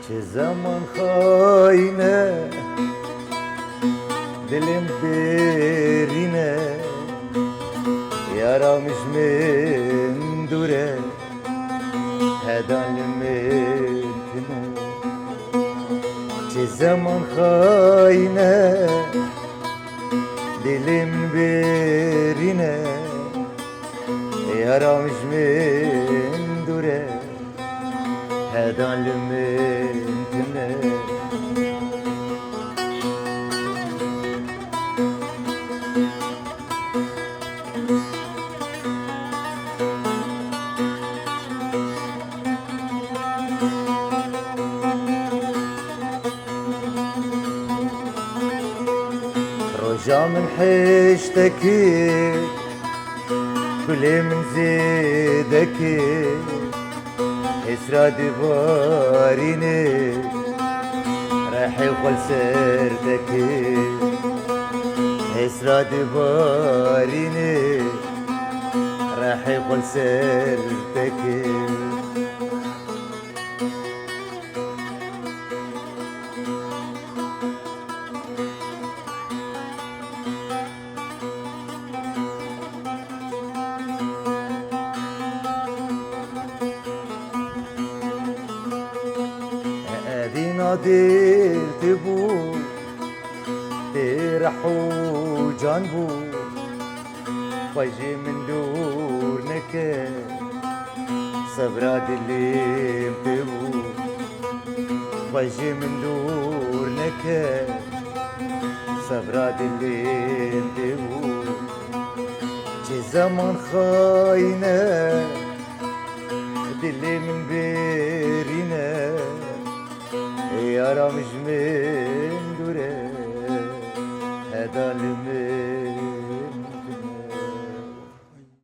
چه zaman haine dilim birine yaramış min dure hedalmetine çe zaman haine dilim birine yaramış min dure hedalmetine رجع من حشتكي كل من زيدكي اسرى دباريني راح يقول سردكي اسرى دباريني راح يقول سردكي نادر تبو ترحو جانبو فاجي من دور نكا صبرا دليم تبو فاجي من دور نكا صبرا دليم تبو چه زمان خاينه دلي من برينه yaramış min dure hedalimi